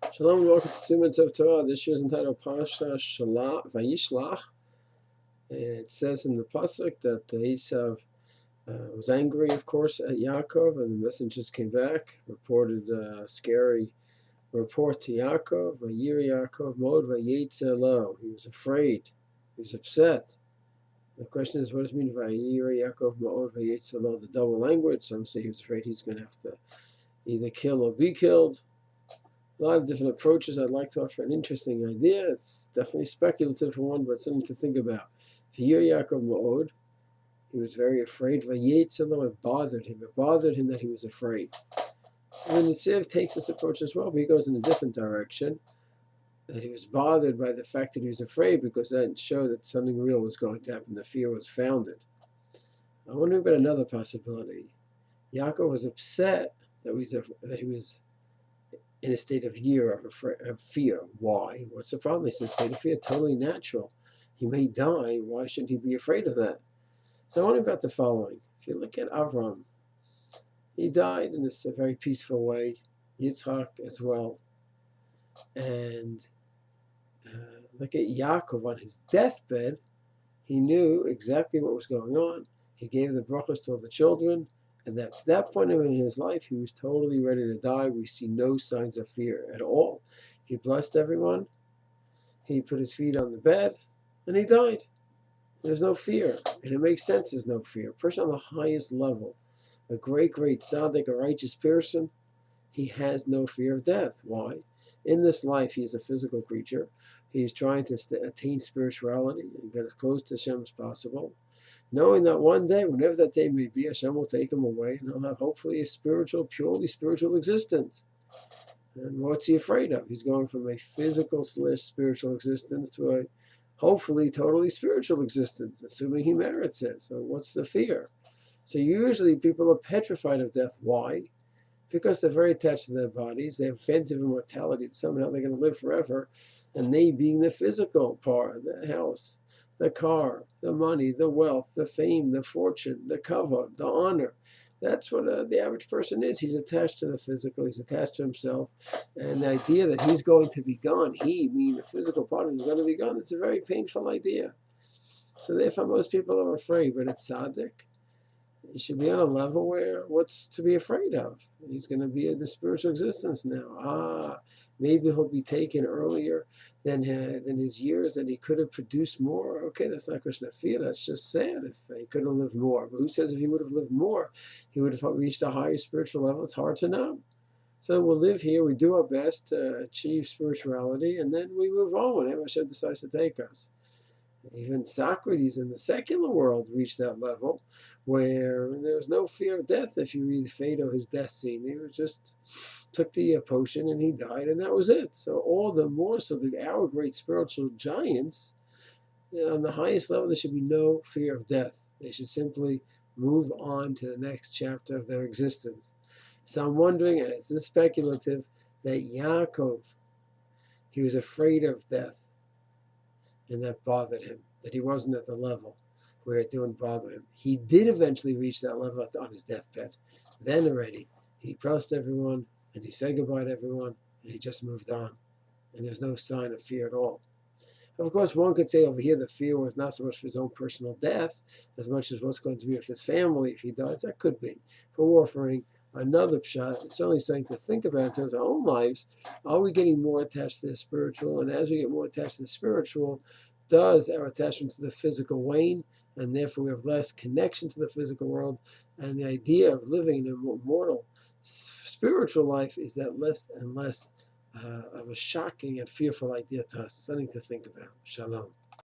Shalom and welcome to 2 Minutes of Torah. This year is entitled Parshat Vayishlach. It says in the pasuk that Aisav was angry, of course, at Yaakov, and the messengers came back, reported a scary report to Yaakov. Vayir Yaakov mod vayetzer lo. He was afraid. He was upset. The question is, what does it mean Vayir Yaakov mod vayetzer lo? The double language. Some say he was afraid he's going to have to either kill or be killed. A lot of different approaches. I'd like to offer an interesting idea. It's definitely speculative for one, but something to think about. V'yir Yaakov ma'od, he was very afraid. V'yetzer lo, it bothered him. It bothered him that he was afraid. And the Neziv takes this approach as well, but he goes in a different direction. That he was bothered by the fact that he was afraid because that showed that something real was going to happen. The fear was founded. I wonder about another possibility. Yaakov was upset that he was in a state of fear. Why? What's the problem? It's a state of fear, totally natural. He may die. Why shouldn't he be afraid of that? So I wonder about the following. If you look at Avram, he died in a very peaceful way. Yitzchak as well. And look at Yaakov on his deathbed. He knew exactly what was going on. He gave the brachos to all the children. And at that point in his life, he was totally ready to die. We see no signs of fear at all. He blessed everyone. He put his feet on the bed, and he died. There's no fear. And it makes sense there's no fear. A person on the highest level, a great tzaddik, a righteous person, he has no fear of death. Why? In this life, he's a physical creature. He's trying to attain spirituality and get as close to Hashem as possible, knowing that one day, whenever that day may be, Hashem will take him away, and he'll have hopefully a purely spiritual existence. And what's he afraid of? He's going from a physical/spiritual existence to a hopefully totally spiritual existence, assuming he merits it. So what's the fear? So usually people are petrified of death. Why? Because they're very attached to their bodies. They have fancy of immortality. Somehow they're going to live forever. And they being the physical part, the house, the car, the money, the wealth, the fame, the fortune, the kavod, the honor. That's what the average person is. He's attached to the physical. He's attached to himself. And the idea that he's going to be gone, he, meaning the physical part, is going to be gone, it's a very painful idea. So therefore, most people are afraid. But it's tzaddik. He should be on a level where what's to be afraid of? He's going to be in the spiritual existence now. Maybe he'll be taken earlier than his years, and he could have produced more. Okay, that's not question of fear. That's just sad if he could have lived more. But who says if he would have lived more, he would have reached a higher spiritual level? It's hard to know. So we'll live here. We do our best to achieve spirituality, and then we move on whenever Hashem decides to take us. Even Socrates in the secular world reached that level where there was no fear of death. If you read Phaedo, his death scene, he just took the potion and he died, and that was it. So all the more so our great spiritual giants, on the highest level, there should be no fear of death. They should simply move on to the next chapter of their existence. So I'm wondering, and it's speculative, that Yaakov, he was afraid of death. And that bothered him, that he wasn't at the level where it didn't bother him. He did eventually reach that level on his deathbed. Then already, he blessed everyone, and he said goodbye to everyone, and he just moved on. And there's no sign of fear at all. Of course, one could say over here the fear was not so much for his own personal death, as much as what's going to be with his family if he dies. That could be. But we're offering another pshat. It's certainly something to think about in terms of our own lives. Are we getting more attached to the spiritual? And as we get more attached to the spiritual, does our attachment to the physical wane? And therefore we have less connection to the physical world. And the idea of living an immortal spiritual life is that less and less of a shocking and fearful idea to us. Something to think about. Shalom.